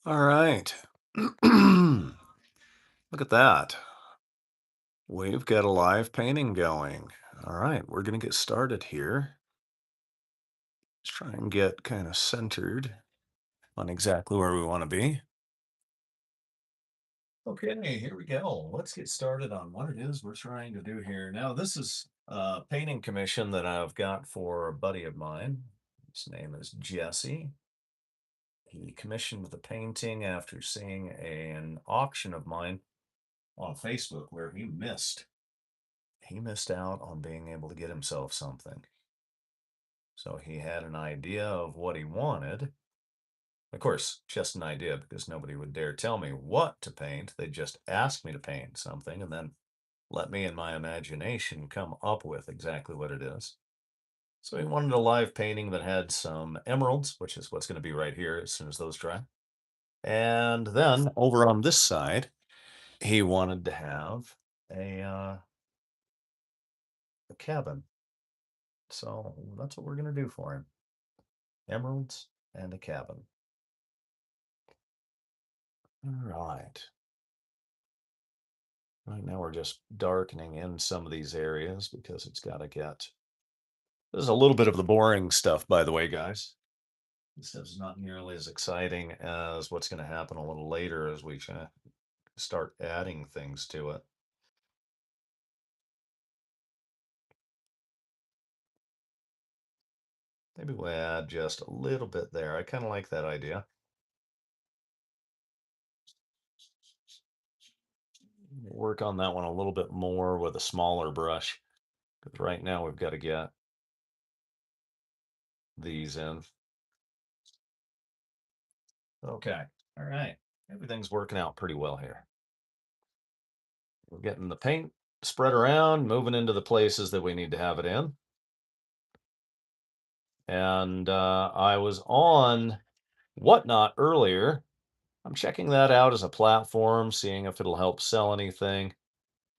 All right. Look at that. We've got a live painting going. All right, we're going to get started here. Let's try and get kind of centered on exactly where we want to be. Okay, here we go. Let's get started on what it is we're trying to do here. Now, this is a painting commission that I've got for a buddy of mine. His name is Jesse. He commissioned the painting after seeing an auction of mine on Facebook where he missed out on being able to get himself something. So he had an idea of what he wanted. Of course, just an idea because nobody would dare tell me what to paint. They'd just ask me to paint something and then let me in my imagination come up with exactly what it is. So he wanted a live painting that had some emeralds, which is what's going to be right here as soon as those dry. And then over on this side, he wanted to have a, uh, a cabin. So that's what we're going to do for him. Emeralds and a cabin. All right. Right now we're just darkening in some of these areas because it's got to get. This is a little bit of the boring stuff, by the way, guys. This stuff's not nearly as exciting as what's going to happen a little later as we start adding things to it. Maybe we'll add just a little bit there. I kind of like that idea. Work on that one a little bit more with a smaller brush. Because right now we've got to get these in. Okay. All right. Everything's working out pretty well here. We're getting the paint spread around, moving into the places that we need to have it in. And I was on Whatnot earlier. I'm checking that out as a platform, seeing if it'll help sell anything.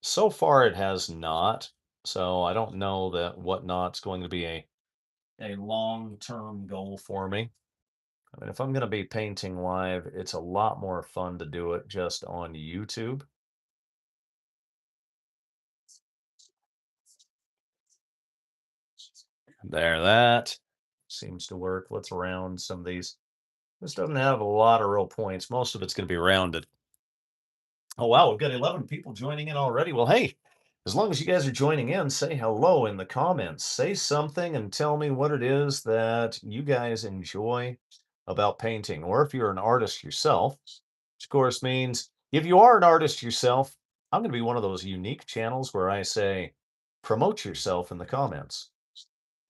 So far, it has not. So I don't know that Whatnot's going to be a long-term goal for me. I mean, if I'm going to be painting live, it's a lot more fun to do it just on YouTube. There, that seems to work. Let's round some of these. This doesn't have a lot of real points. Most of it's going to be rounded. Oh, wow. We've got 11 people joining in already. Well, hey, as long as you guys are joining in, say hello in the comments. Say something and tell me what it is that you guys enjoy about painting, or if you're an artist yourself, which of course means if you are an artist yourself, I'm going to be one of those unique channels where I say promote yourself in the comments.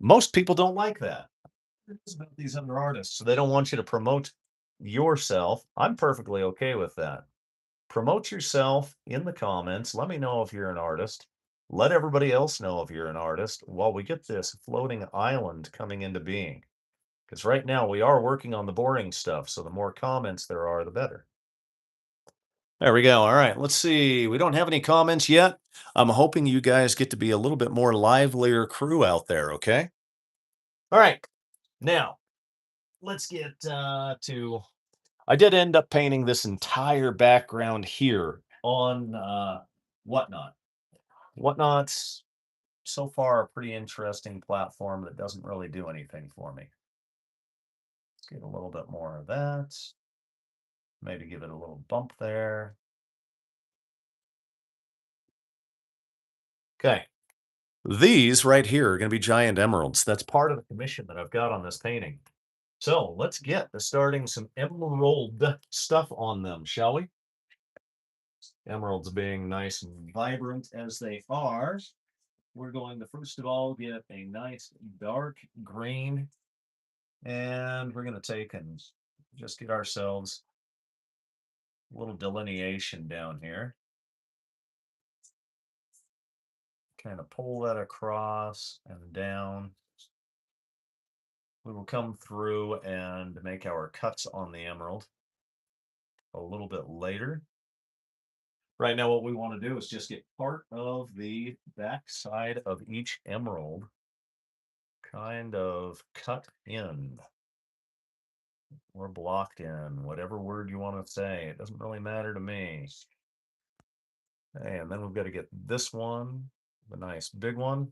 Most people don't like that. It's about these other artists, so they don't want you to promote yourself. I'm perfectly okay with that. Promote yourself in the comments. Let me know if you're an artist. Let everybody else know if you're an artist while we get this floating island coming into being. Because right now we are working on the boring stuff, so the more comments there are, the better. There we go. All right, let's see. We don't have any comments yet. I'm hoping you guys get to be a little bit more livelier crew out there, okay? All right, now let's get to. I did end up painting this entire background here on Whatnot. Whatnot's so far a pretty interesting platform that doesn't really do anything for me. Let's get a little bit more of that. Maybe give it a little bump there. Okay. These right here are going to be giant emeralds. That's part of the commission that I've got on this painting. So let's get to starting some emerald stuff on them, shall we? Emeralds being nice and vibrant as they are, we're going to first of all get a nice dark green, and we're going to take and just get ourselves a little delineation down here. Kind of pull that across and down. We will come through and make our cuts on the emerald a little bit later. Right now, what we want to do is just get part of the back side of each emerald kind of cut in. or blocked in, whatever word you want to say. It doesn't really matter to me. Hey, and then we've got to get this one, the nice big one.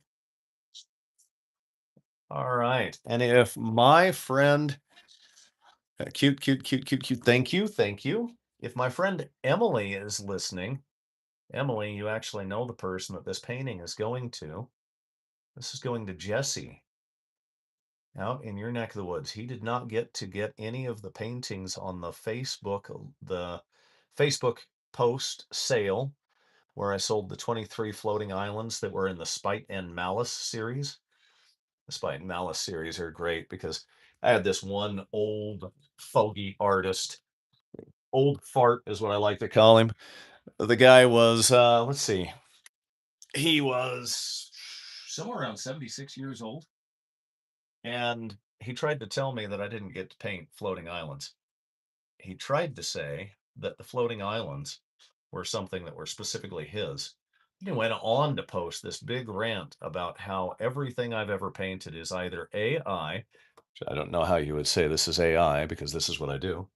All right. And if my friend, cute, cute, cute, cute, cute, thank you, thank you. If my friend Emily is listening, Emily, you actually know the person that this painting is going to. This is going to Jesse out in your neck of the woods. He did not get to get any of the paintings on the Facebook post sale where I sold the 23 floating islands that were in the Spite and Malice series. The Spite and Malice series are great because I had this one old fogey artist. Old fart is what I like to call him. The guy was, let's see, he was somewhere around 76 years old. And he tried to tell me that I didn't get to paint floating islands. He tried to say that the floating islands were something that were specifically his. He went on to post this big rant about how everything I've ever painted is either AI, which I don't know how you would say this is AI because this is what I do,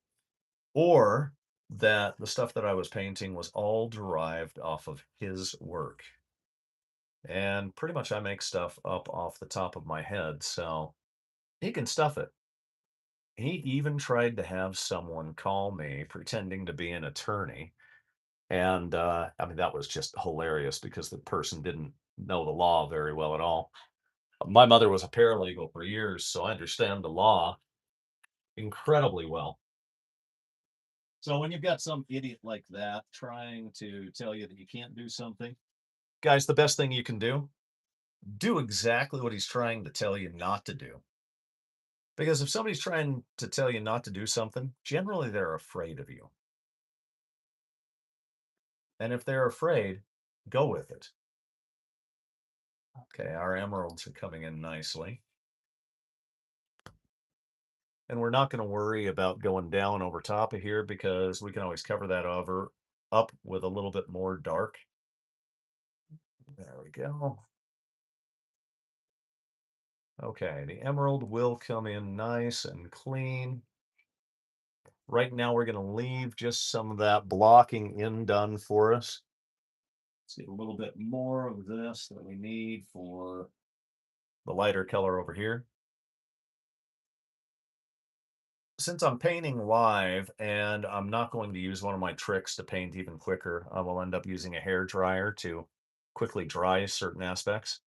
or that the stuff that I was painting was all derived off of his work. And pretty much I make stuff up off the top of my head, so he can stuff it. He even tried to have someone call me pretending to be an attorney. And I mean, that was just hilarious because the person didn't know the law very well at all. My mother was a paralegal for years, so I understand the law incredibly well. So when you've got some idiot like that trying to tell you that you can't do something, guys, the best thing you can do exactly what he's trying to tell you not to do. Because if somebody's trying to tell you not to do something, generally they're afraid of you. And if they're afraid, go with it. Okay, our emeralds are coming in nicely. And we're not going to worry about going down over top of here because we can always cover that over up with a little bit more dark. There we go. Okay, the emerald will come in nice and clean. Right now we're going to leave just some of that blocking in done for us. Let's get a little bit more of this that we need for the lighter color over here. Since I'm painting live and I'm not going to use one of my tricks to paint even quicker, I will end up using a hair dryer to quickly dry certain aspects.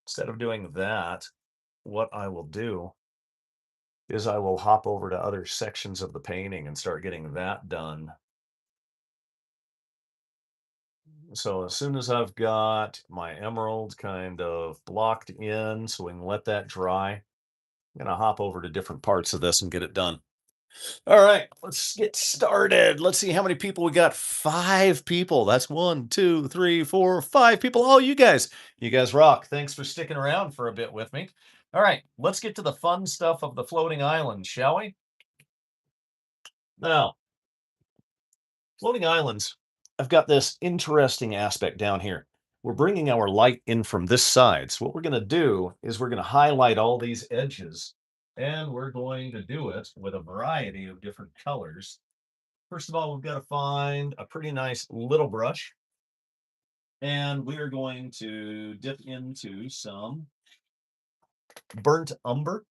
Instead of doing that, what I will do is I will hop over to other sections of the painting and start getting that done. So as soon as I've got my emerald kind of blocked in so we can let that dry, I'm going to hop over to different parts of this and get it done. All right, let's get started. Let's see how many people we got. 5 people. That's 1, 2, 3, 4, 5 people. Oh, you guys rock. Thanks for sticking around for a bit with me. All right, let's get to the fun stuff of the floating island, shall we? Now, floating islands, I've got this interesting aspect down here. We're bringing our light in from this side. So what we're going to do is we're going to highlight all these edges, and we're going to do it with a variety of different colors. First of all, we've got to find a pretty nice little brush. And we are going to dip into some burnt umber.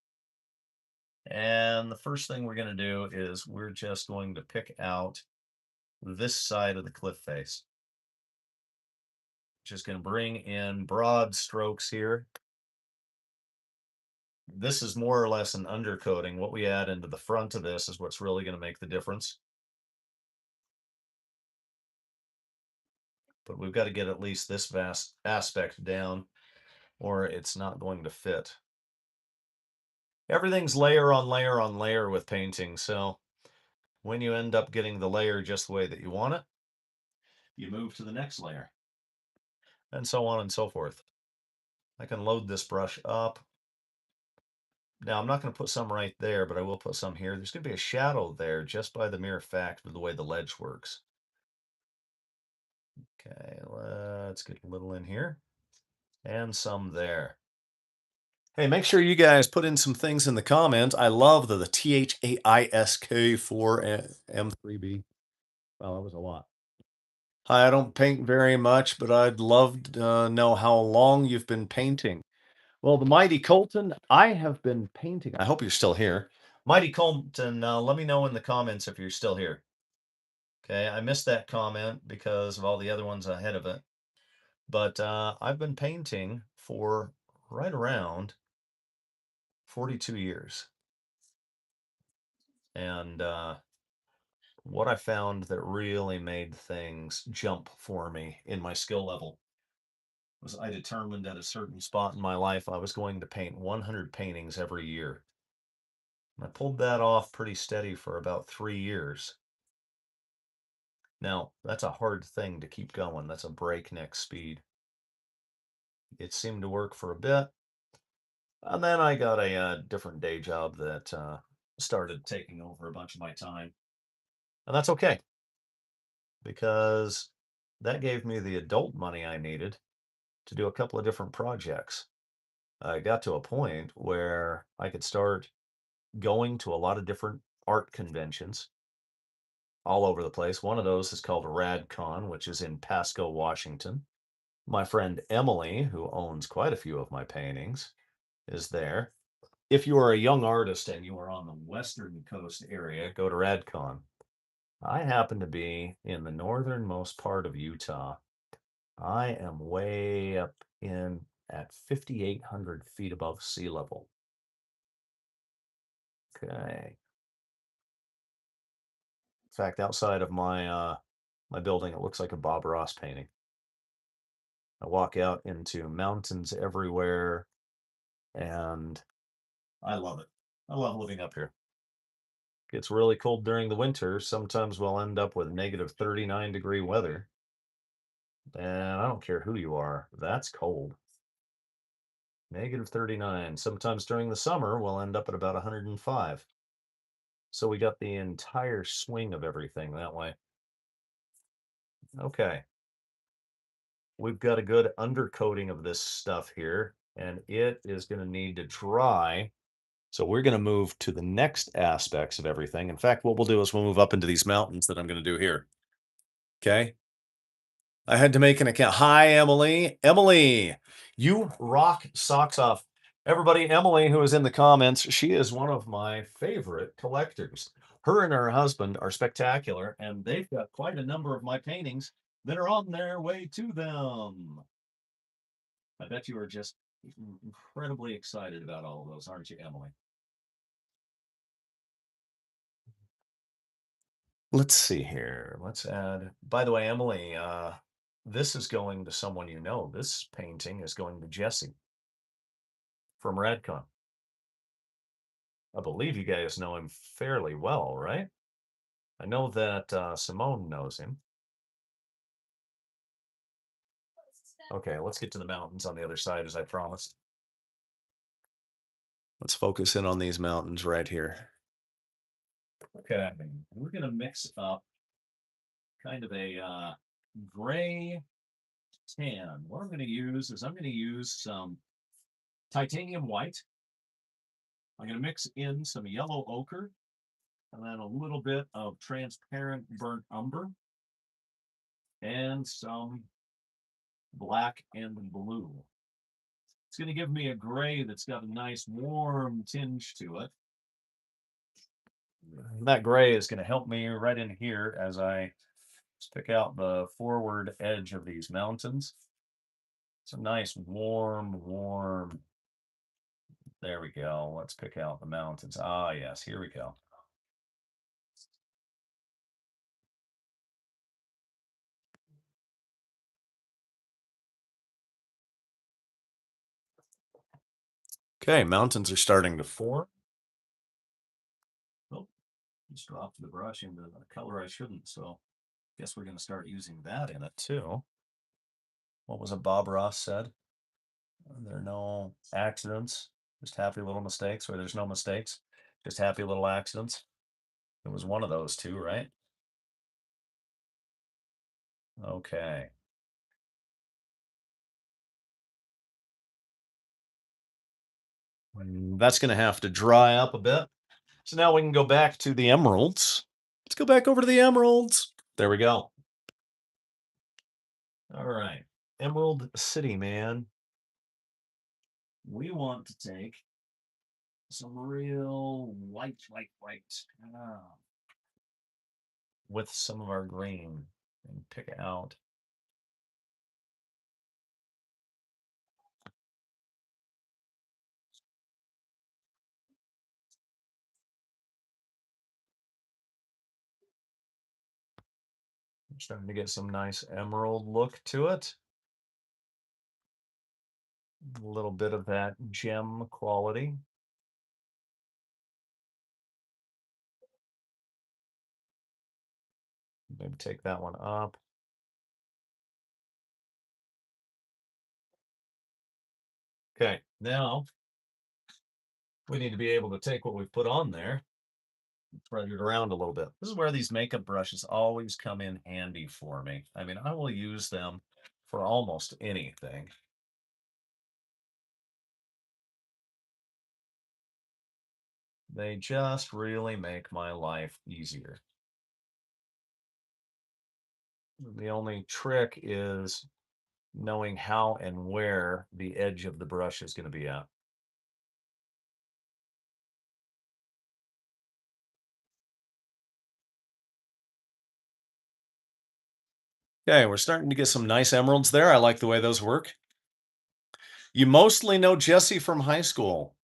And the first thing we're going to do is we're just going to pick out this side of the cliff face. Just going to bring in broad strokes here. This is more or less an undercoating. What we add into the front of this is what's really going to make the difference. But we've got to get at least this vast aspect down or it's not going to fit. Everything's layer on layer on layer with painting, so when you end up getting the layer just the way that you want it, you move to the next layer, and so on and so forth. I can load this brush up. Now, I'm not going to put some right there, but I will put some here. There's going to be a shadow there just by the mere fact of the way the ledge works. Okay, let's get a little in here, and some there. Hey, make sure you guys put in some things in the comments. I love the THAISK4M3B. Well, that was a lot. Hi, I don't paint very much, but I'd love to know how long you've been painting. Well, the Mighty Colton, I have been painting. I hope you're still here. Mighty Colton, let me know in the comments if you're still here. Okay, I missed that comment because of all the other ones ahead of it. But I've been painting for right around 42 years. And what I found that really made things jump for me in my skill level was I determined at a certain spot in my life I was going to paint 100 paintings every year. I pulled that off pretty steady for about 3 years. Now, that's a hard thing to keep going. That's a breakneck speed. It seemed to work for a bit. And then I got a different day job that started taking over a bunch of my time. And that's okay because that gave me the adult money I needed to do a couple of different projects. I got to a point where I could start going to a lot of different art conventions all over the place. One of those is called RadCon, which is in Pasco, Washington. My friend Emily, who owns quite a few of my paintings, is there. If you are a young artist and you are on the western coast area, go to RadCon. I happen to be in the northernmost part of Utah. I am way up in at 5,800 feet above sea level. Okay. In fact, outside of my building, it looks like a Bob Ross painting. I walk out into mountains everywhere, and I love it. I love living up here. Gets really cold during the winter. Sometimes we'll end up with negative 39-degree weather. And I don't care who you are, that's cold. Negative 39. Sometimes during the summer, we'll end up at about 105. So we got the entire swing of everything that way. Okay. We've got a good undercoating of this stuff here, and it is going to need to dry. So we're going to move to the next aspects of everything. In fact, what we'll do is we'll move up into these mountains that I'm going to do here. Okay. I had to make an account. Hi, Emily. Emily, you rock socks off. Everybody, Emily, who is in the comments, she is one of my favorite collectors. Her and her husband are spectacular, and they've got quite a number of my paintings that are on their way to them. I bet you are just incredibly excited about all of those, aren't you, Emily? Let's see here. Let's add, by the way, Emily, this is going to someone you know. This painting is going to Jesse from Radcon. I believe you guys know him fairly well, right? I know that Simone knows him. Okay, let's get to the mountains on the other side as I promised. Let's focus in on these mountains right here. Okay, we're going to mix up kind of a gray tan. What I'm going to use is I'm going to use some titanium white. I'm going to mix in some yellow ochre and then a little bit of transparent burnt umber and some black and blue. It's going to give me a gray that's got a nice warm tinge to it. That gray is going to help me right in here as I pick out the forward edge of these mountains. It's a nice warm. There we go. Let's pick out the mountains. Ah, yes, here we go. Okay, mountains are starting to form. Oh, just dropped the brush into a color I shouldn't, so guess we're going to start using that in it too. What was it Bob Ross said? There are no accidents, just happy little mistakes, or there's no mistakes, just happy little accidents. It was one of those two, right? Okay. That's going to have to dry up a bit. So now we can go back to the emeralds. Let's go back over to the emeralds. There we go. All right. Emerald City, man. We want to take some real white, with some of our green and pick out. I'm starting to get some nice emerald look to it. A little bit of that gem quality. Maybe take that one up. Okay, now we need to be able to take what we've put on there, spread it around a little bit. This is where these makeup brushes always come in handy for me. I mean, I will use them for almost anything. They just really make my life easier. The only trick is knowing how and where the edge of the brush is going to be at. Okay, we're starting to get some nice emeralds there. I like the way those work. You mostly know Jesse from high school.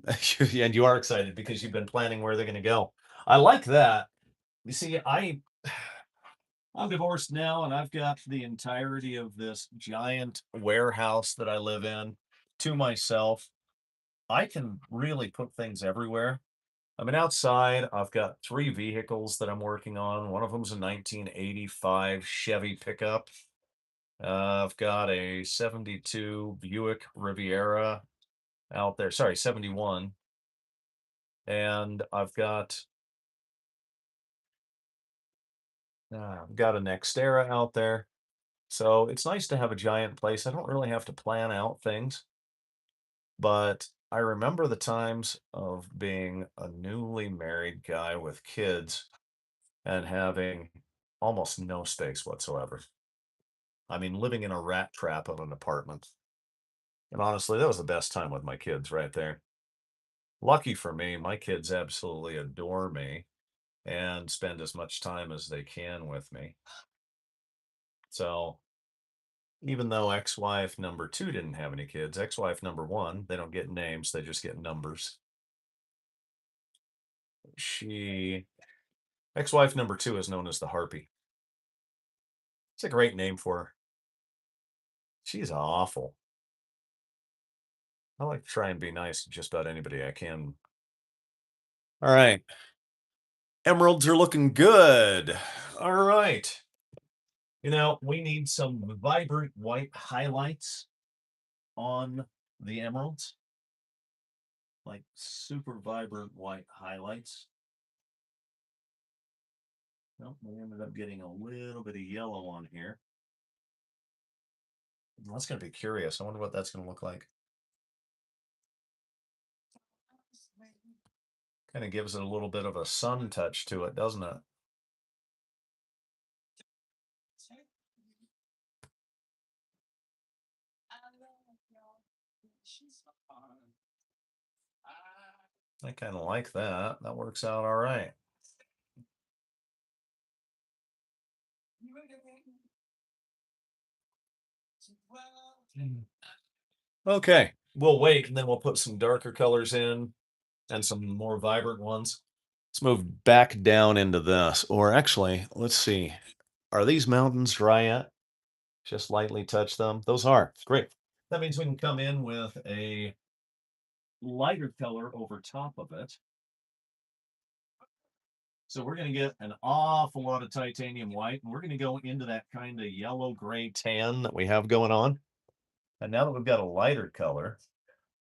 And you are excited because you've been planning where they're going to go. I like that. You see, I'm divorced now, and I've got the entirety of this giant warehouse that I live in to myself. I can really put things everywhere. I mean, outside, I've got three vehicles that I'm working on. One of them's a 1985 Chevy pickup. I've got a 72 Buick Riviera out there. Sorry, 71. And I've got a Nextera out there. So it's nice to have a giant place. I don't really have to plan out things, but I remember the times of being a newly married guy with kids and having almost no space whatsoever. I mean, living in a rat trap of an apartment. And honestly, that was the best time with my kids right there. Lucky for me, my kids absolutely adore me and spend as much time as they can with me. So even though ex-wife number two didn't have any kids, ex-wife number one, they don't get names, they just get numbers. She, ex-wife number two is known as the Harpy. It's a great name for her. She's awful. I like to try and be nice to just about anybody I can. All right. Emeralds are looking good. All right. We need some vibrant white highlights on the emeralds, like super vibrant white highlights. Nope, we ended up getting a little bit of yellow on here. That's going to be curious. I wonder what that's going to look like. Kind of gives it a little bit of a sun touch to it, doesn't it? I kind of like that. That works out all right. Okay, we'll wait and then we'll put some darker colors in and some more vibrant ones. Let's move back down into this. Or actually, let's see. Are these mountains dry yet? Just lightly touch them. Those are. Great. That means we can come in with a lighter color over top of it. So we're going to get an awful lot of titanium white, and we're going to go into that kind of yellow gray tan that we have going on. And now that we've got a lighter color,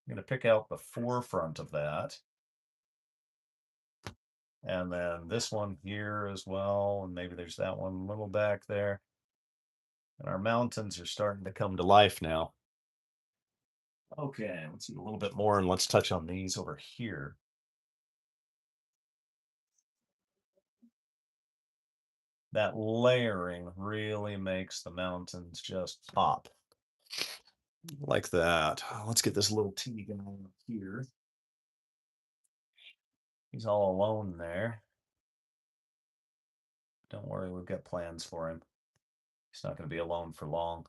I'm going to pick out the forefront of that. And then this one here as well. And maybe there's that one a little back there. And our mountains are starting to come to life now. Okay, let's see a little bit more and let's touch on these over here. That layering really makes the mountains just pop like that. Let's get this little T going up here. He's all alone there. Don't worry, we've got plans for him. He's not going to be alone for long.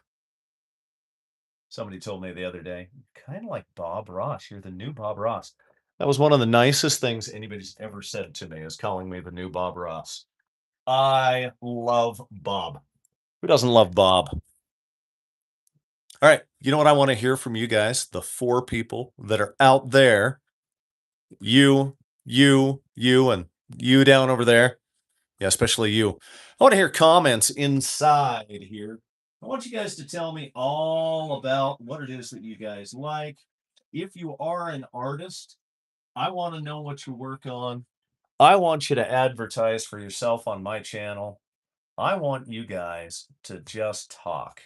Somebody told me the other day, kind of like Bob Ross. You're the new Bob Ross. That was one of the nicest things anybody's ever said to me, is calling me the new Bob Ross. I love Bob. Who doesn't love Bob? All right. You know what I want to hear from you guys? The four people that are out there, you, and you down over there. Yeah, especially you. I want to hear comments inside here. I want you guys to tell me all about what it is that you guys like. If you are an artist, I want to know what you work on. I want you to advertise for yourself on my channel. I want you guys to just talk.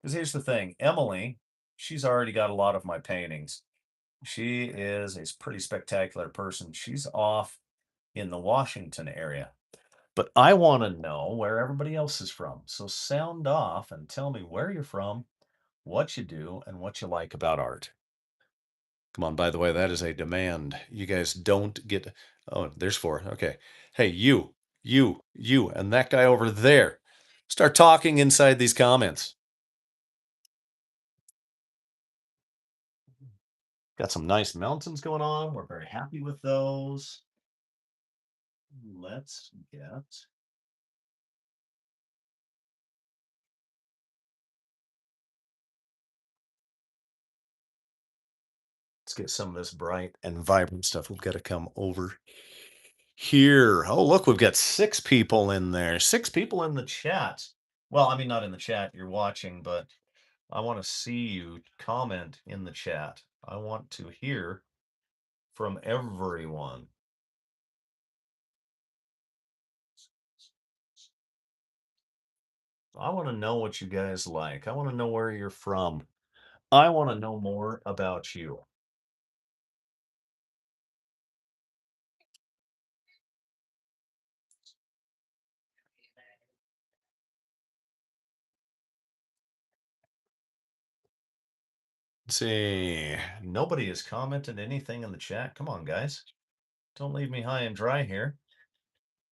Because here's the thing, Emily, she's already got a lot of my paintings. She is a pretty spectacular person. She's off in the Washington area. But I want to know where everybody else is from. So sound off and tell me where you're from, what you do, and what you like about art. Come on, by the way, that is a demand. You guys don't get. Oh, there's four. Okay. Hey, you, and that guy over there. Start talking inside these comments. Got some nice mountains going on. We're very happy with those. Let's get some of this bright and vibrant stuff. We've got to come over here. Oh, look, we've got six people in there. Six people in the chat. Well, I mean, not in the chat, you're watching, but I want to see you comment in the chat. I want to hear from everyone. I want to know what you guys like. I want to know where you're from. I want to know more about you. Let's see. Nobody has commented anything in the chat. Come on, guys. Don't leave me high and dry here.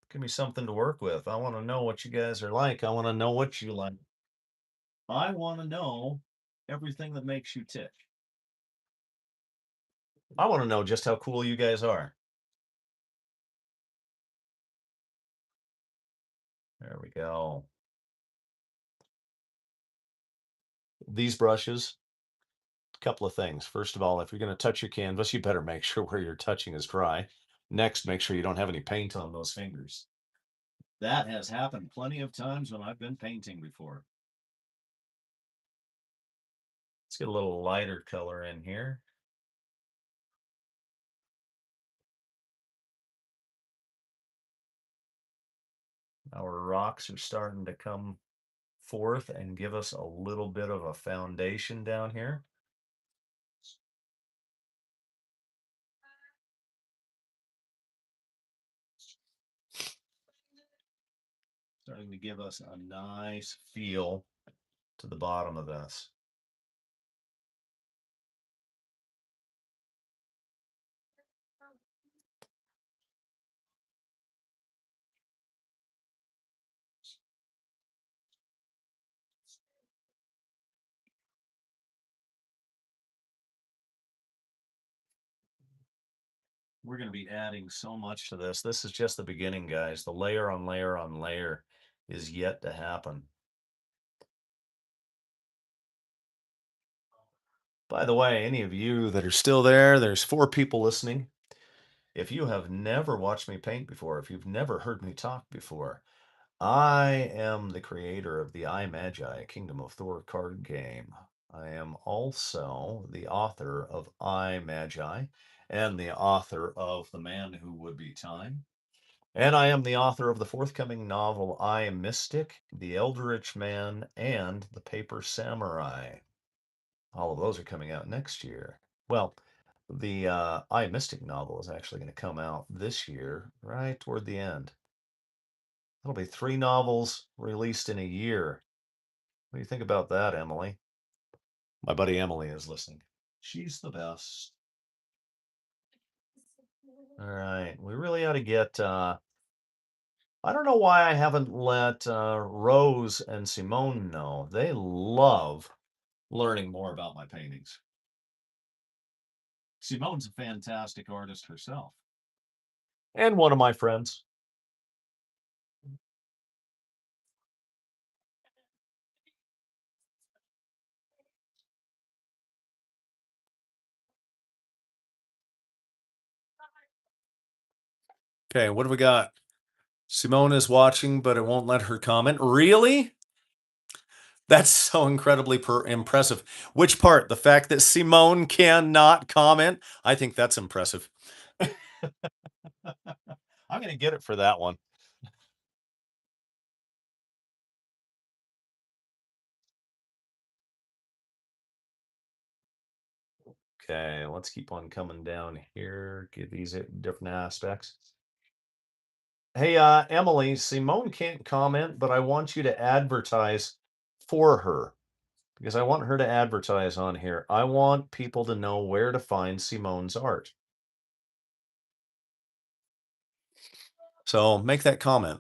Give me something to work with. I want to know what you guys are like. I want to know what you like. I want to know everything that makes you tick. I want to know just how cool you guys are. There we go. These brushes, a couple of things. First of all, if you're going to touch your canvas, you better make sure where you're touching is dry. Next, make sure you don't have any paint on those fingers. That has happened plenty of times when I've been painting before. Let's get a little lighter color in here. Our rocks are starting to come forth and give us a little bit of a foundation down here. Starting to give us a nice feel to the bottom of this. We're going to be adding so much to this. This is just the beginning, guys. The layer on layer on layer is yet to happen. By the way, any of you that are still there, there's four people listening. If you have never watched me paint before, if you've never heard me talk before, I am the creator of the I-Magi Kingdom of Thor card game. I am also the author of I-Magi and the author of The Man Who Would Be Time. And I am the author of the forthcoming novel I Mystic, The Eldritch Man, and The Paper Samurai. All of those are coming out next year. Well, the I Mystic novel is actually going to come out this year, right toward the end. It'll be 3 novels released in a year. What do you think about that, Emily? My buddy Emily is listening. She's the best. All right. We really ought to get I don't know why I haven't let Rose and Simone know. They love learning more about my paintings. Simone's a fantastic artist herself. And one of my friends. Okay, what do we got? Simone is watching, but it won't let her comment. Really? That's so incredibly impressive. Which part? The fact that Simone cannot comment? I think that's impressive. I'm going to get it for that one. Okay, let's keep on coming down here. Get these different aspects. Hey, Emily, Simone can't comment, but I want you to advertise for her because I want her to advertise on here. I want people to know where to find Simone's art. So make that comment.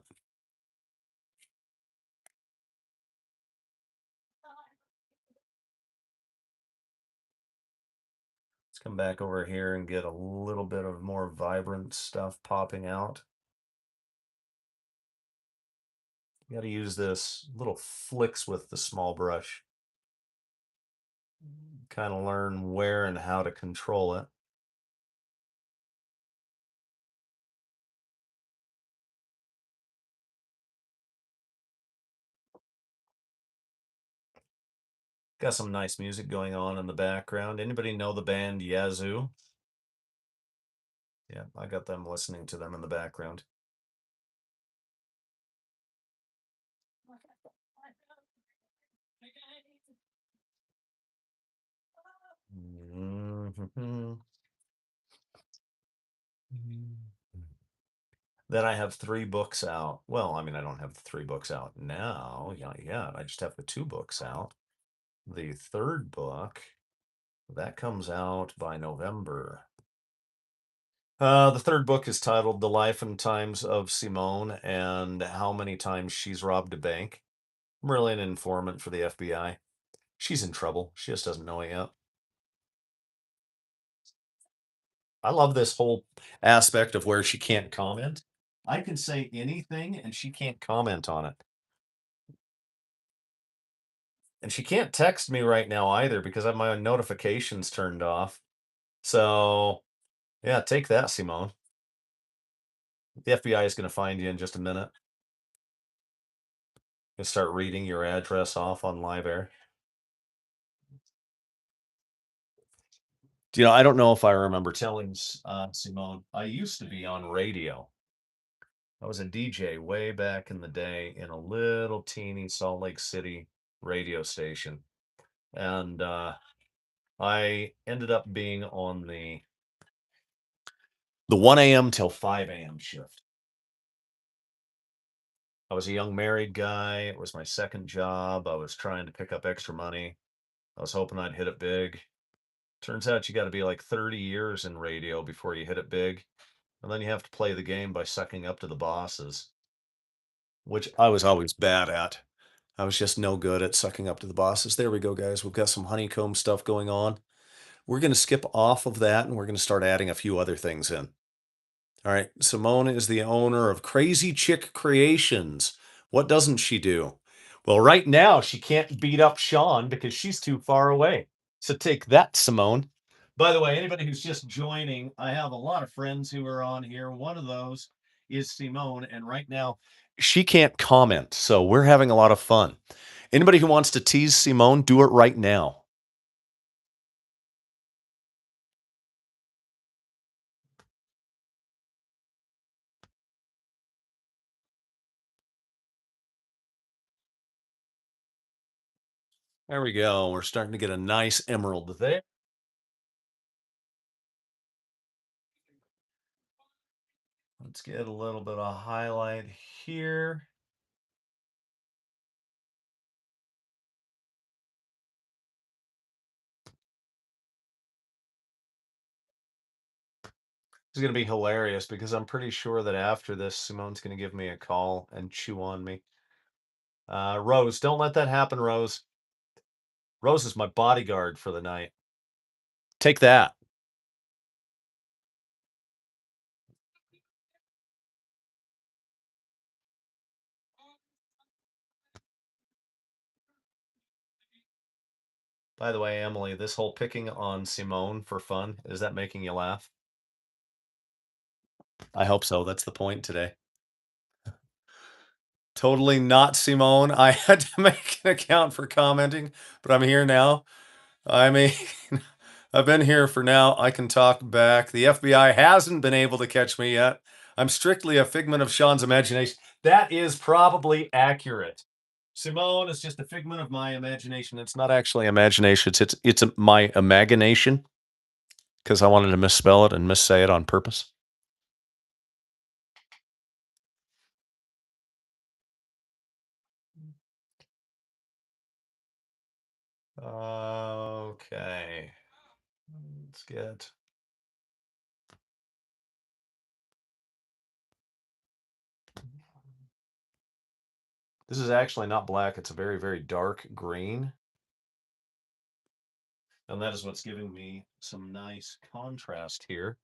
Let's come back over here and get a little bit of more vibrant stuff popping out. You got to use this little flicks with the small brush. Kind of learn where and how to control it. Got some nice music going on in the background. Anybody know the band Yazoo? Yeah, I got them listening to them in the background. Mhm. Then I have 3 books out. Well, I mean, I don't have the 3 books out now. Yeah. I just have the 2 books out. The third book, that comes out by November. The third book is titled The Life and Times of Simone and How Many Times She's Robbed a Bank. I'm really an informant for the FBI. She's in trouble. She just doesn't know it yet. I love this whole aspect of where she can't comment. I can say anything and she can't comment on it. And she can't text me right now either because I have my notifications turned off. So, yeah, take that, Simone. The FBI is going to find you in just a minute and start reading your address off on live air. I don't know if I remember telling Simone, I used to be on radio. I was a DJ way back in the day in a little teeny Salt Lake City radio station. And I ended up being on the 1 a.m. till 5 a.m. shift. I was a young married guy. It was my second job. I was trying to pick up extra money. I was hoping I'd hit it big. Turns out you got to be like 30 years in radio before you hit it big. And then you have to play the game by sucking up to the bosses, which I was always bad at. I was just no good at sucking up to the bosses. There we go, guys. We've got some honeycomb stuff going on. We're going to skip off of that and we're going to start adding a few other things in. All right. Simone is the owner of Crazy Chick Creations. What doesn't she do? Well, right now she can't beat up Sean because she's too far away. So take that, Simone. By the way, anybody who's just joining, I have a lot of friends who are on here. One of those is Simone, and right now she can't comment. So we're having a lot of fun. Anybody who wants to tease Simone, do it right now. There we go. We're starting to get a nice emerald there. Let's get a little bit of highlight here. It's going to be hilarious because I'm pretty sure that after this, Simone's going to give me a call and chew on me. Rose, don't let that happen, Rose. Rose is my bodyguard for the night. Take that. By the way, Emily, this whole picking on Simone for fun, is that making you laugh? I hope so. That's the point today. Totally not Simone. I had to make an account for commenting, but I'm here now. I mean, I've been here for now. I can talk back. The FBI hasn't been able to catch me yet. I'm strictly a figment of Sean's imagination. That is probably accurate. Simone is just a figment of my imagination. It's not actually imagination. It's my imagination because I wanted to misspell it and missay it on purpose. Okay. Let's get. This is actually not black. It's a very, very dark green. And that is what's giving me some nice contrast here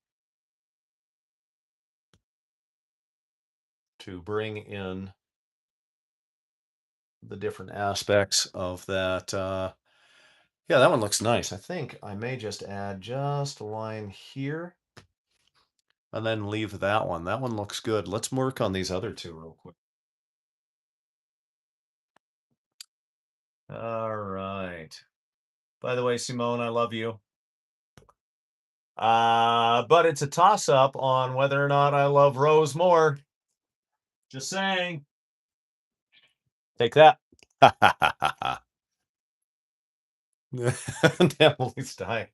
to bring in the different aspects of that. Yeah, that one looks nice. I think I may just add just a line here and then leave that one. That one looks good. Let's work on these other two real quick. All right. By the way, Simone, I love you. But it's a toss-up on whether or not I love Rose more. Just saying. Take that. Emily's dying.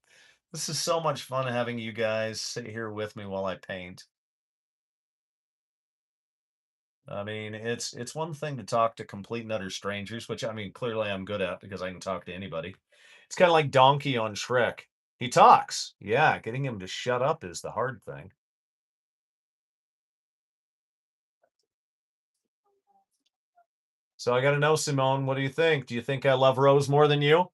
This is so much fun having you guys sit here with me while I paint. I mean, it's one thing to talk to complete and utter strangers, which I mean, clearly I'm good at because I can talk to anybody. It's kind of like Donkey on Shrek. He talks. Yeah, getting him to shut up is the hard thing. So I got to know, Simone, what do you think? Do you think I love Rose more than you?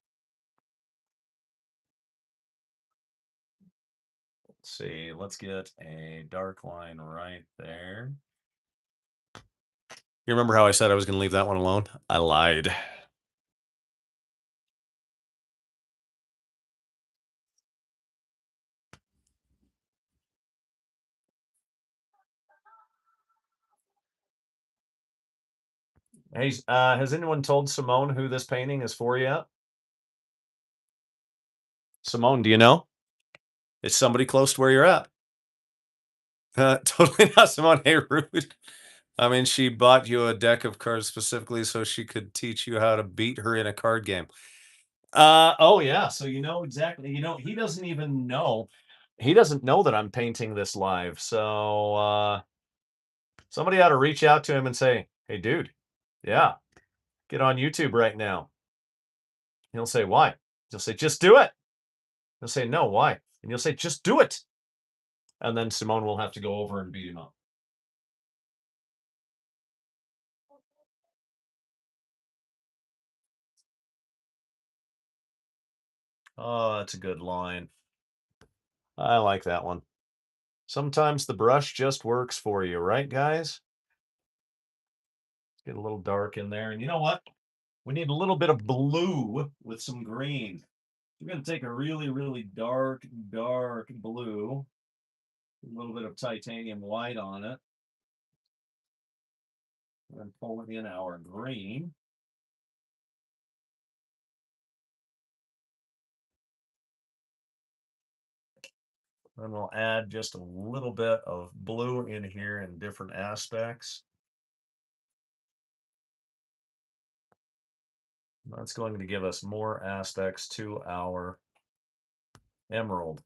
Let's see. Let's get a dark line right there. You remember how I said I was going to leave that one alone? I lied. Hey, has anyone told Simone who this painting is for yet? Simone, do you know? It's somebody close to where you're at. Totally not Simone. Hey, rude. I mean, she bought you a deck of cards specifically so she could teach you how to beat her in a card game. Oh yeah. So you know exactly. You know, he doesn't even know. He doesn't know that I'm painting this live. So somebody ought to reach out to him and say, "Hey, dude, yeah, get on YouTube right now." He'll say, "Why?" He'll say, "Just do it." He'll say, "No, why?" And you'll say, "Just do it." And then Simone will have to go over and beat him up. Oh, that's a good line. I like that one. Sometimes the brush just works for you, right, guys? Get a little dark in there. And you know what? We need a little bit of blue with some green. We're going to take a really, really dark, dark blue, a little bit of titanium white on it, and pull in our green. Then we'll add just a little bit of blue in here in different aspects. That's going to give us more aspects to our emerald.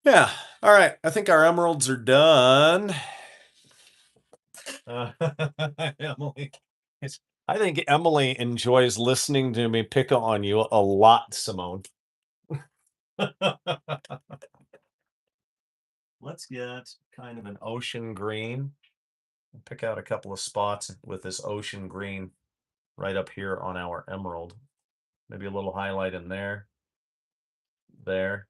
Yeah. All right. I think our emeralds are done. Emily. I think Emily enjoys listening to me pick on you a lot, Simone. Let's get kind of an ocean green. Pick out a couple of spots with this ocean green right up here on our emerald. Maybe a little highlight in there. There.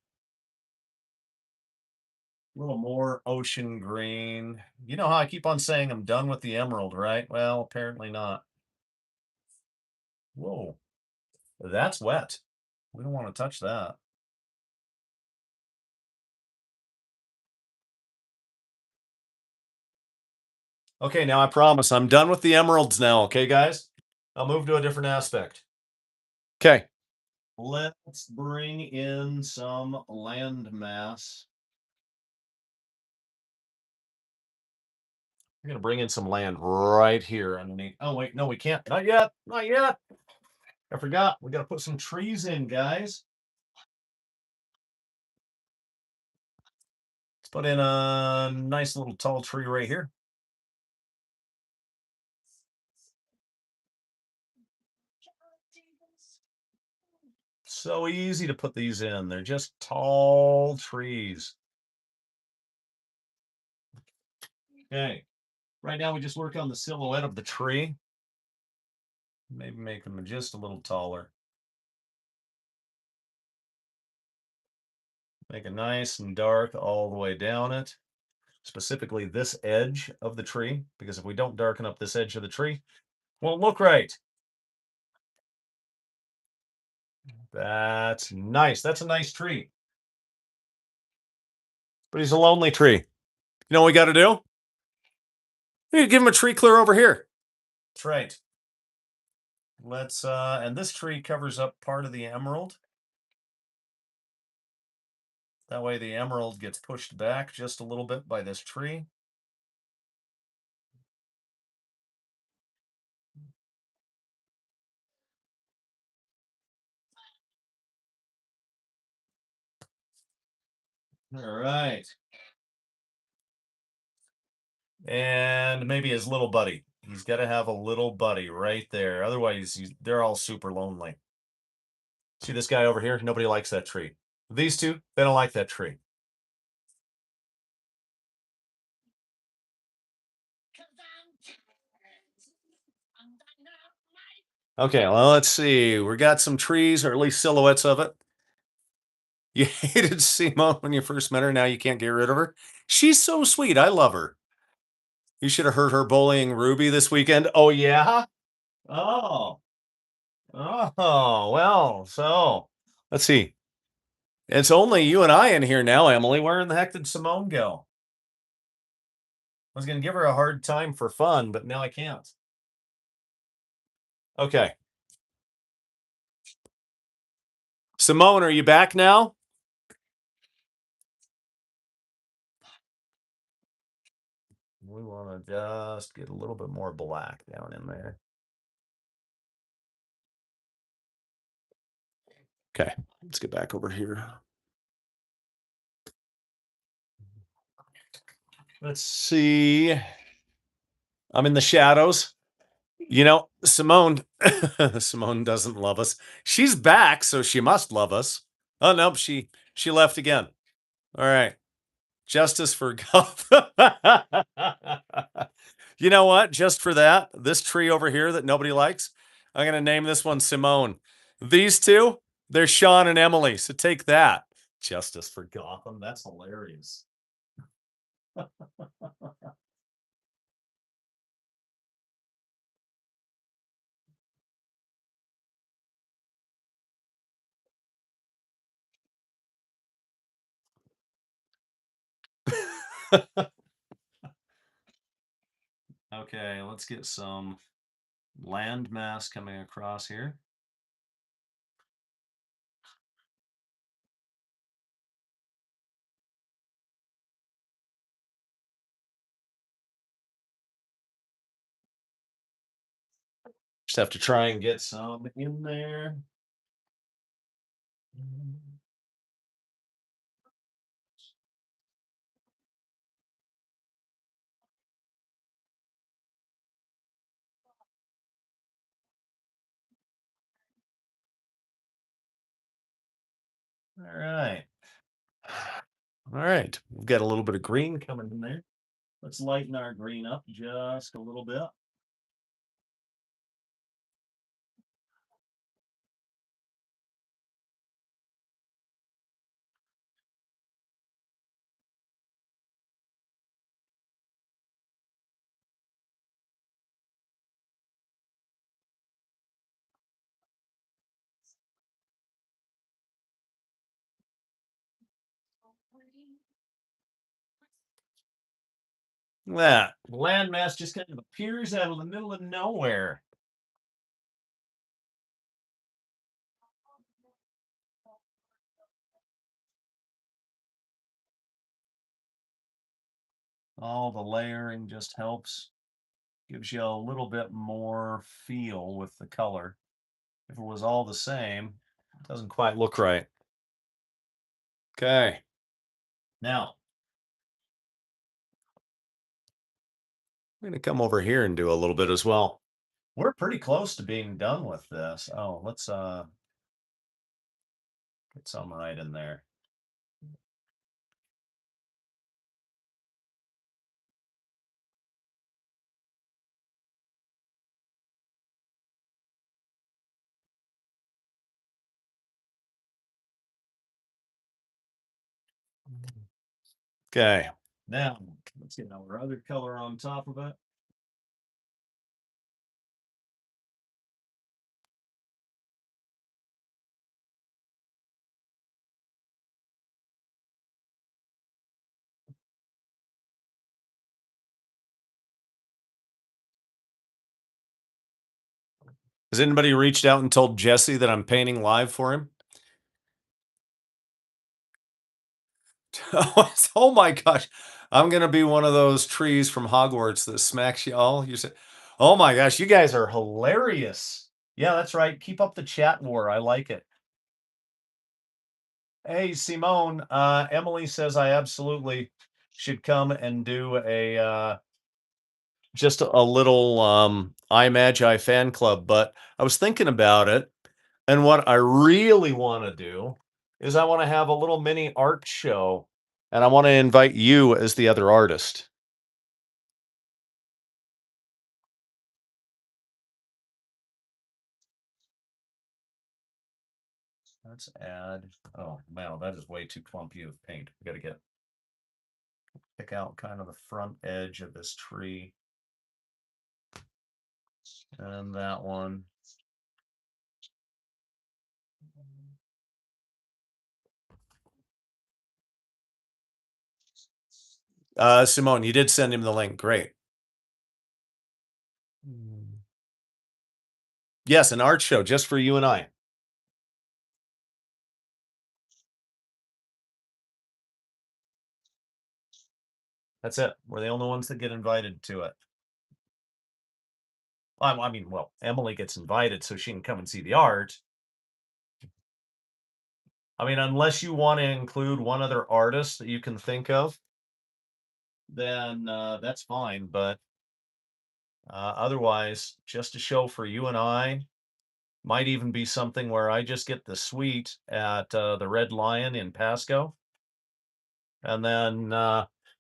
A little more ocean green. You know how I keep on saying I'm done with the emerald, right? Well, apparently not. Whoa. That's wet. We don't want to touch that. Okay, now I promise I'm done with the emeralds now, okay, guys? I'll move to a different aspect. Okay. Let's bring in some land mass. We're going to bring in some land right here underneath. Oh, wait, no, we can't. Not yet. Not yet. I forgot. We got to put some trees in, guys. Let's put in a nice little tall tree right here. So easy to put these in. They're just tall trees. Okay. Right now we just work on the silhouette of the tree. Maybe make them just a little taller. Make it nice and dark all the way down it. Specifically this edge of the tree, because if we don't darken up this edge of the tree, won't look right. That's nice. That's a nice tree. But he's a lonely tree. You know what we got to do? We need to give him a tree clear over here. That's right. Let's and this tree covers up part of the emerald. That way the emerald gets pushed back just a little bit by this tree. All right. And maybe his little buddy. He's got to have a little buddy right there. Otherwise, they're all super lonely. See this guy over here? Nobody likes that tree. These two, they don't like that tree. Okay, well, let's see. We got some trees, or at least silhouettes of it. You hated Simone when you first met her. Now you can't get rid of her. She's so sweet. I love her. You should have heard her bullying Ruby this weekend. Oh, yeah? Oh. Oh, well, so let's see. It's only you and I in here now, Emily. Where in the heck did Simone go? I was going to give her a hard time for fun, but now I can't. Okay. Simone, are you back now? We want to just get a little bit more black down in there. Okay, let's get back over here. Let's see. I'm in the shadows. You know, Simone, Simone doesn't love us. She's back, so she must love us. Oh nope, she left again. All right. Justice for Gotham. You know what? Just for that, this tree over here that nobody likes, I'm going to name this one Simone. These two, they're Sean and Emily. So take that. Justice for Gotham. That's hilarious. Okay, let's get some land mass coming across here. Just have to try and get some in there. All right. All right. We've got a little bit of green coming in there. Let's lighten our green up just a little bit. That landmass just kind of appears out of the middle of nowhere. All the layering just helps, gives you a little bit more feel with the color. If it was all the same, it doesn't quite look right. Okay. Now, I'm going to come over here and do a little bit as well. We're pretty close to being done with this. Oh, let's get some right in there. Okay. Now, let's get our other color on top of it. Has anybody reached out and told Jesse that I'm painting live for him? Oh my gosh. I'm going to be one of those trees from Hogwarts that smacks you all. You said, oh my gosh, you guys are hilarious. Yeah, that's right. Keep up the chat war. I like it. Hey, Simone, Emily says I absolutely should come and do a just a little iMagi fan club, but I was thinking about it, and what I really want to do is I want to have a little mini art show, and I want to invite you as the other artist. Let's add, oh wow, that is way too clumpy of paint. We got to pick out kind of the front edge of this tree. And that one. Simone, you did send him the link. Great. Yes, an art show just for you and I. That's it. We're the only ones that get invited to it. I mean, well, Emily gets invited so she can come and see the art. I mean, unless you want to include one other artist that you can think of, then that's fine. But otherwise, just a show for you and I. Might even be something where I just get the suite at the Red Lion in Pasco. And then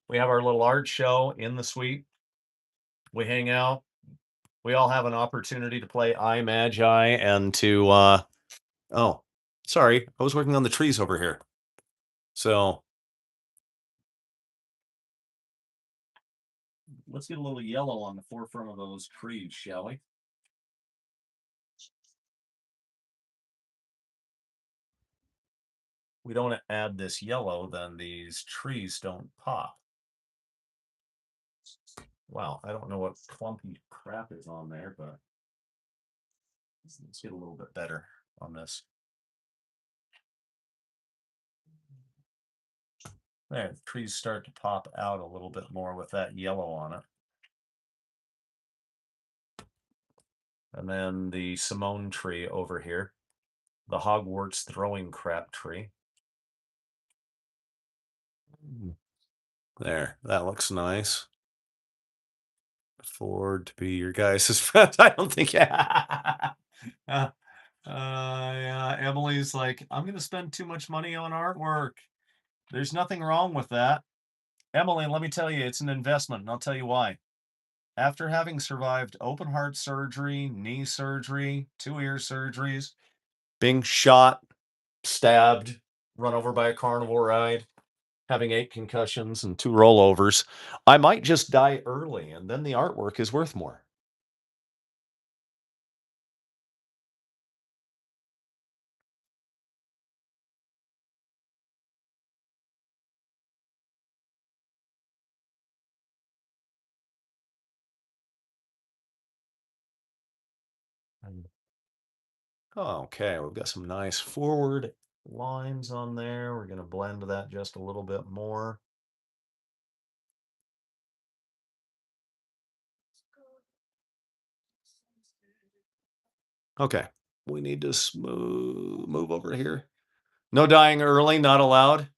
we have our little art show in the suite. We hang out. We all have an opportunity to play iMagi and to oh, sorry, I was working on the trees over here. So let's get a little yellow on the forefront of those trees, shall we? We don't add this yellow, then these trees don't pop. Wow, I don't know what clumpy crap is on there, but let's get a little bit better on this. There, the trees start to pop out a little bit more with that yellow on it. And then the Simone tree over here. The Hogwarts throwing crap tree. There, that looks nice. Afford to be your guys' friend. I don't think. Yeah, Emily's like, I'm going to spend too much money on artwork. There's nothing wrong with that. Emily, let me tell you, it's an investment, and I'll tell you why. After having survived open heart surgery, knee surgery, 2 ear surgeries, being shot, stabbed, run over by a carnival ride, having 8 concussions and 2 rollovers, I might just die early, and then the artwork is worth more. Okay, we've got some nice forward lines on there. We're going to blend that just a little bit more. Okay, we need to move over here. No dying early, not allowed.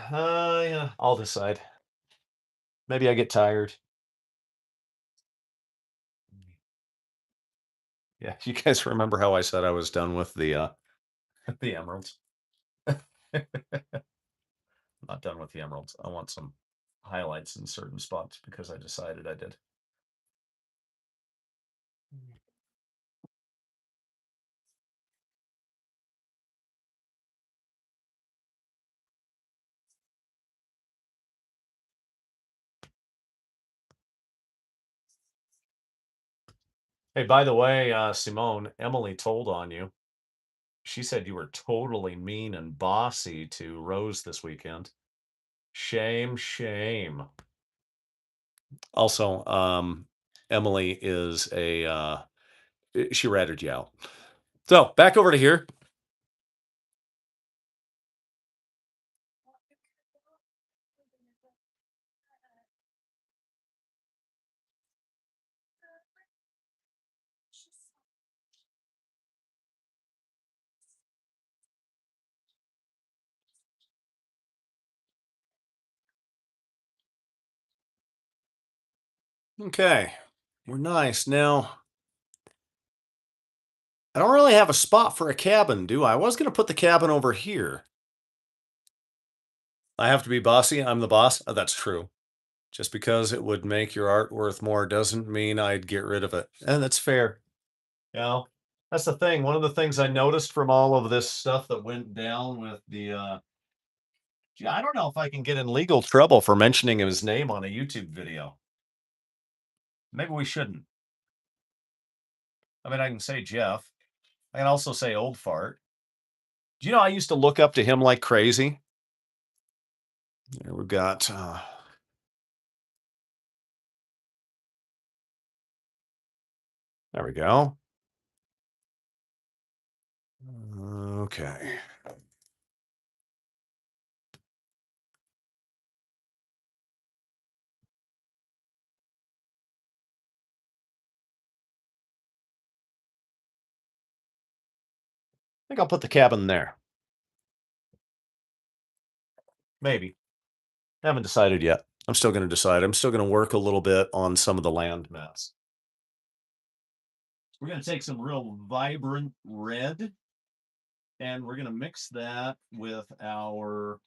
Yeah, I'll decide. Maybe I get tired. Yeah, you guys remember how I said I was done with the the emeralds? Not done with the emeralds. I want some highlights in certain spots because I decided I did. Hey, by the way, Simone, Emily told on you. She said you were totally mean and bossy to Rose this weekend. Shame, shame. Also, Emily is she ratted you out. So back over to here. Okay, we're nice. Now, I don't really have a spot for a cabin, do I? I was going to put the cabin over here. I have to be bossy. I'm the boss. That's true. Just because it would make your art worth more doesn't mean I'd get rid of it. And that's fair. You know, that's the thing. One of the things I noticed from all of this stuff that went down with the gee, I don't know if I can get in legal trouble for mentioning his name on a YouTube video. Maybe we shouldn't. I mean, I can say Jeff. I can also say old fart. Do you know I used to look up to him like crazy? There we've got there we go. Okay. I think I'll put the cabin there. Maybe. Haven't decided yet. I'm still going to decide. I'm still going to work a little bit on some of the land maps. We're going to take some real vibrant red and we're going to mix that with the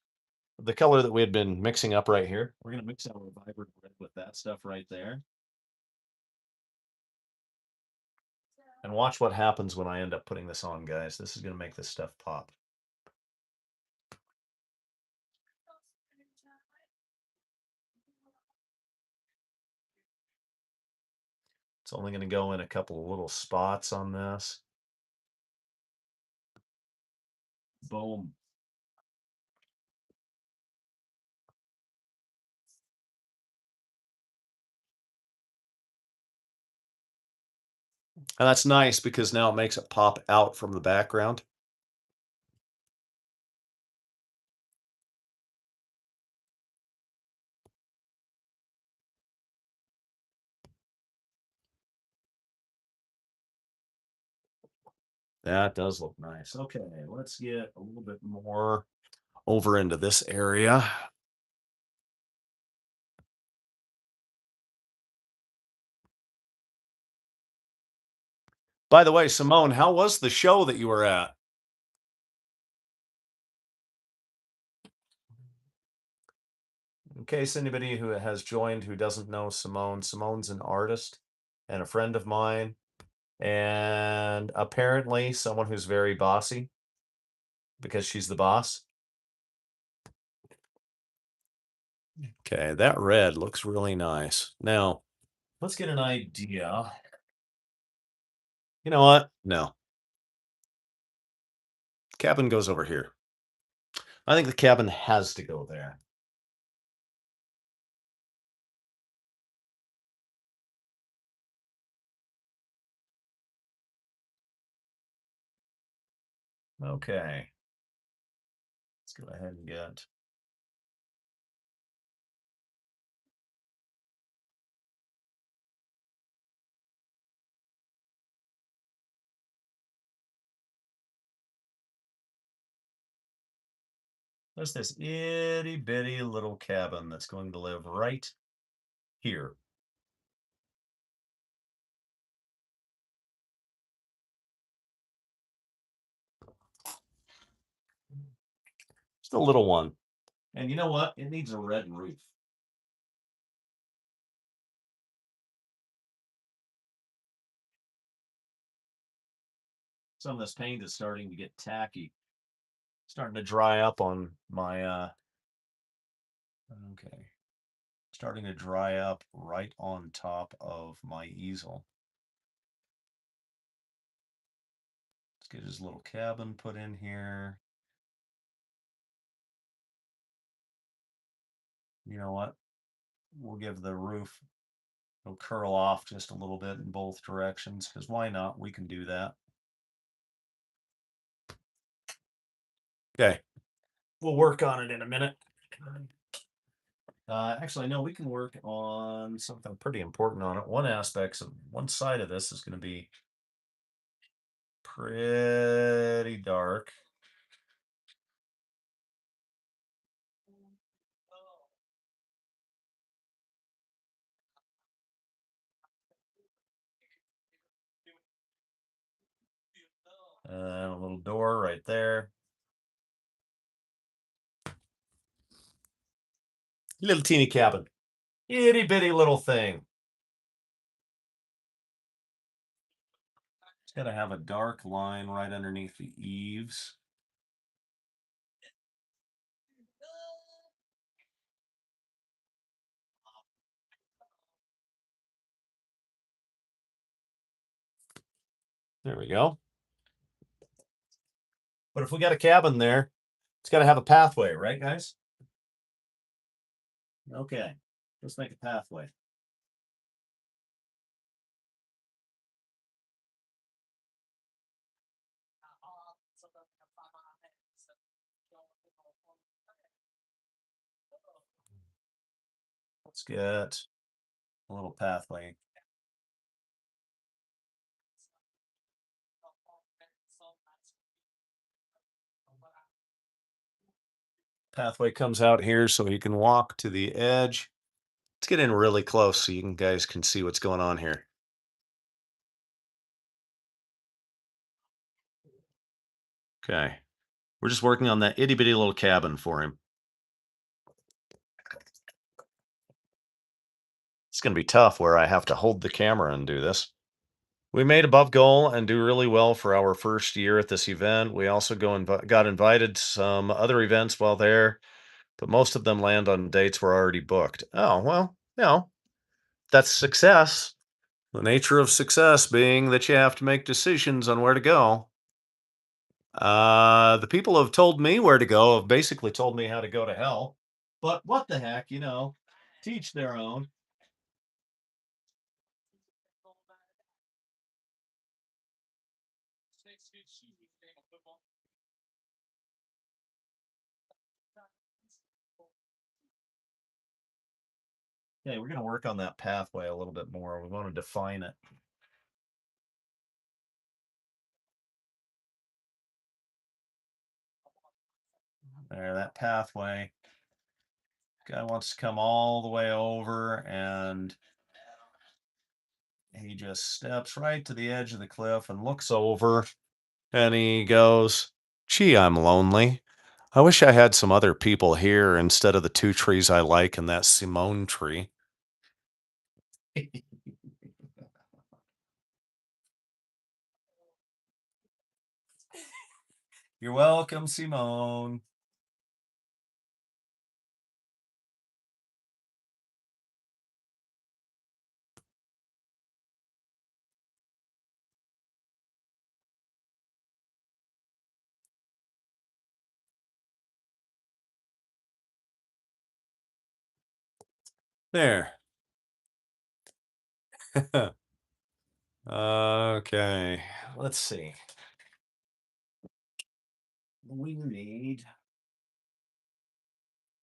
color that we had been mixing up right here. We're going to mix our vibrant red with that stuff right there. And watch what happens when I end up putting this on, guys. This is going to make this stuff pop. It's only going to go in a couple of little spots on this. Boom. And that's nice because now it makes it pop out from the background. That does look nice. Okay, let's get a little bit more over into this area. By the way, Simone, how was the show that you were at? In case anybody who has joined who doesn't know Simone, Simone's an artist and a friend of mine, and apparently someone who's very bossy because she's the boss. Okay, that red looks really nice. Now, let's get an idea. You know what? No. Cabin goes over here. I think the cabin has to go there. Okay. Let's go ahead and get. There's this itty bitty little cabin that's going to live right here. Just a little one. And you know what? It needs a red roof. Some of this paint is starting to get tacky. Starting to dry up on my okay. Starting to dry up right on top of my easel. Let's get his little cabin put in here. You know what? We'll give the roof, it'll curl off just a little bit in both directions, because why not? We can do that. Okay. We'll work on it in a minute. Actually, no, we can work on something pretty important on it. One side of this is going to be pretty dark. A little door right there. Little teeny cabin. Itty bitty little thing. It's got to have a dark line right underneath the eaves. There we go. But if we got a cabin there, it's got to have a pathway, right, guys? Okay, let's make a pathway. Let's get a little pathway. Pathway comes out here so you can walk to the edge. Let's get in really close so guys can see what's going on here. Okay. We're just working on that itty bitty little cabin for him. It's going to be tough where I have to hold the camera and do this. We made above goal and do really well for our first year at this event. We also got invited to some other events while there, but most of them land on dates we're already booked. Oh, well, that's success. The nature of success being that you have to make decisions on where to go. The people who have told me where to go have basically told me how to go to hell. But what the heck, teach their own. Okay, we're going to work on that pathway a little bit more. We want to define it. There, that pathway. Guy wants to come all the way over, and he just steps right to the edge of the cliff and looks over, and he goes, "Gee, I'm lonely. I wish I had some other people here instead of the two trees I like and that Simone tree." You're welcome, Simone. There. Okay, let's see. We need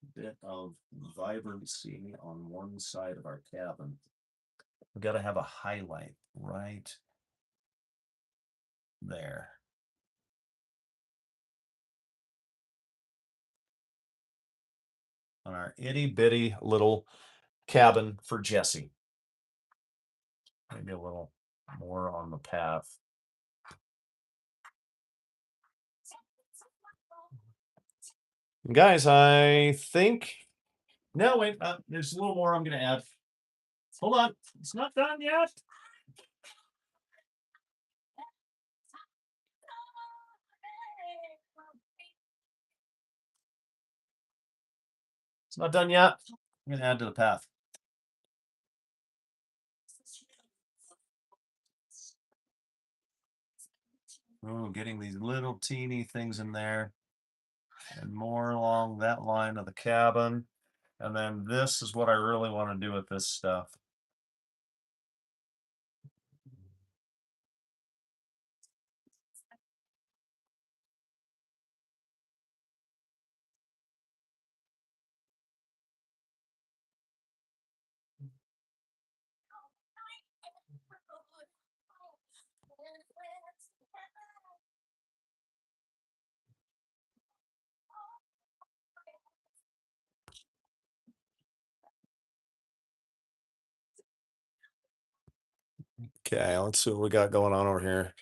a bit of vibrancy on one side of our cabin. We've got to have a highlight right there. On our itty bitty little cabin for Jesse. Maybe a little more on the path. Guys, I think. No, wait, there's a little more I'm going to add. Hold on, it's not done yet. It's not done yet. I'm going to add to the path. Oh, getting these little teeny things in there. And more along that line of the cabin. And then this is what I really want to do with this stuff. Okay, let's see what we got going on over here.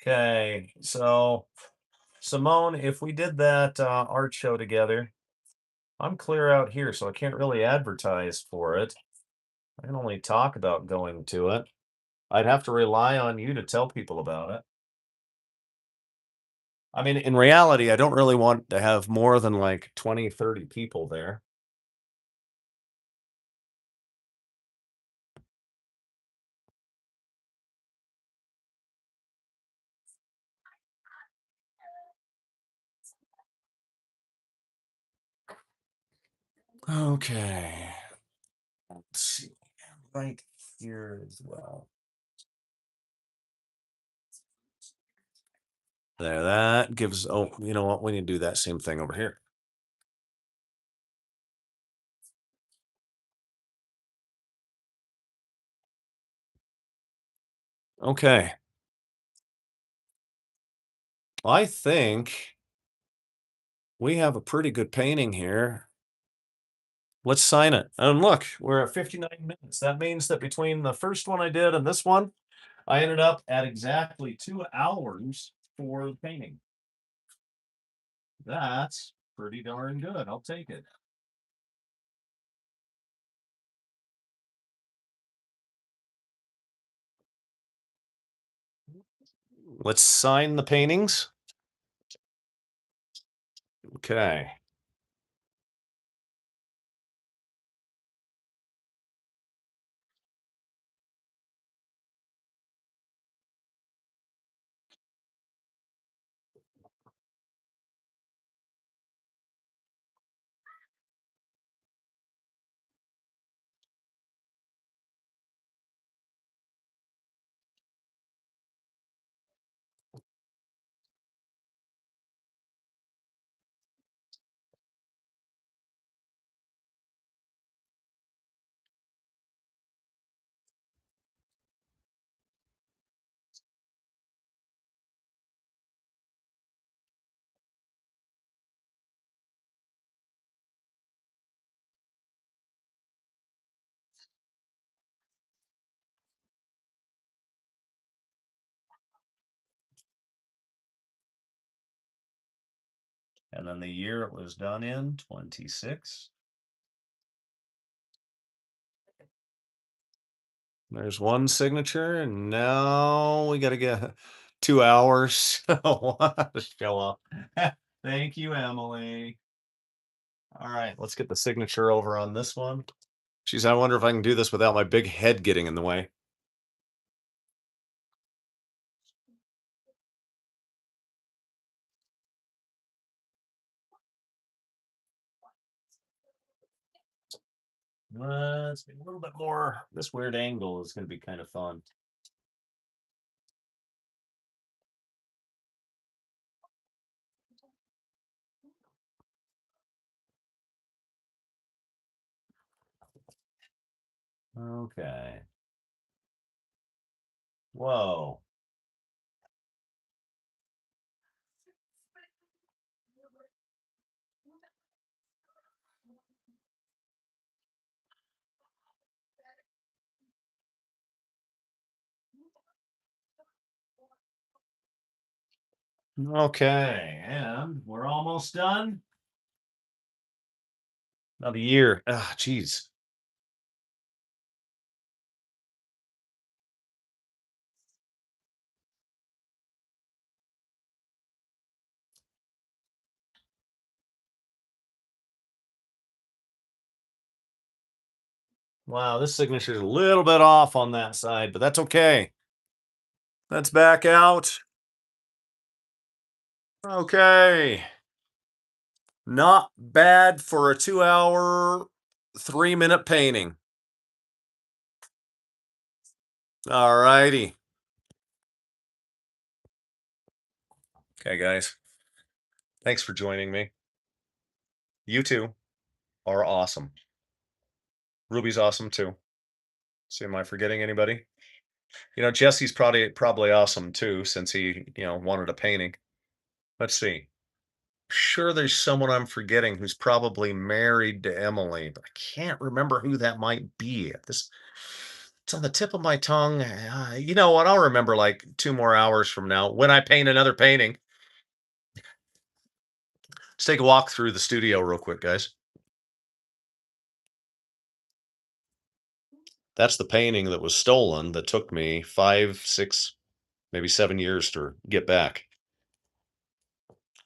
Okay, so Simone, if we did that art show together, I'm clear out here, so I can't really advertise for it. I can only talk about going to it. I'd have to rely on you to tell people about it. I mean, in reality, I don't really want to have more than like 20, 30 people there. Okay. Let's see. Right here as well. There, that gives, oh, you know what? We need to do that same thing over here. Okay. I think we have a pretty good painting here. Let's sign it. And look, we're at 59 minutes. That means that between the first one I did and this one, I ended up at exactly 2 hours for the painting. That's pretty darn good. I'll take it. Let's sign the paintings. Okay. And then the year it was done in, 26. There's one signature, and now we got to get 2 hours. To show up. Thank you, Emily. All right, let's get the signature over on this one. Geez, I wonder if I can do this without my big head getting in the way. Let's get a little bit more. This weird angle is going to be kind of fun. Okay. Whoa. Okay, and we're almost done. Another year. Ah, geez. Wow, this signature's a little bit off on that side, but that's okay. Let's back out. Okay. Not bad for a 2 hour, 3 minute painting. All righty. Okay, guys. Thanks for joining me. You two are awesome. Ruby's awesome too. See, am I forgetting anybody? Jesse's probably awesome too, since he, wanted a painting. Let's see. Sure, there's someone I'm forgetting who's probably married to Emily, but I can't remember who that might be. It's on the tip of my tongue. You know what? I'll remember like 2 more hours from now when I paint another painting. Let's take a walk through the studio real quick, guys. That's the painting that was stolen that took me 5, 6, maybe 7 years to get back.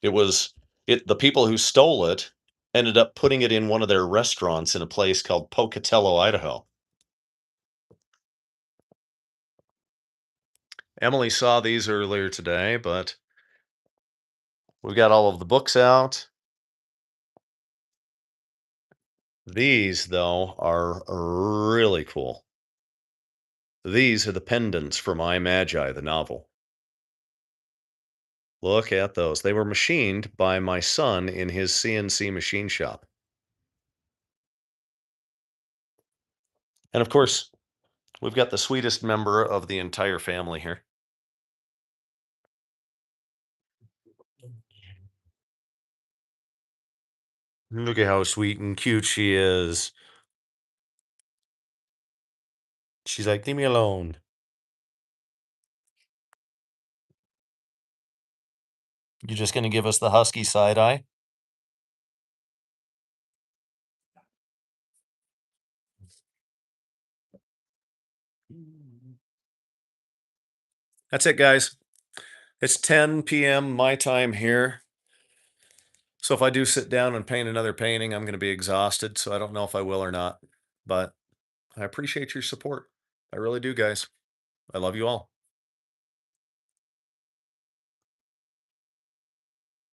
It was the people who stole it ended up putting it in one of their restaurants in a place called Pocatello, Idaho. Emily saw these earlier today, but we've got all of the books out. These, though, are really cool. These are the pendants from I Magi, the novel. Look at those. They were machined by my son in his CNC machine shop. And of course, we've got the sweetest member of the entire family here. Look at how sweet and cute she is. She's like, leave me alone. You're just going to give us the husky side eye? That's it, guys. It's 10 p.m. my time here. So if I do sit down and paint another painting, I'm going to be exhausted. So I don't know if I will or not. But I appreciate your support. I really do, guys. I love you all.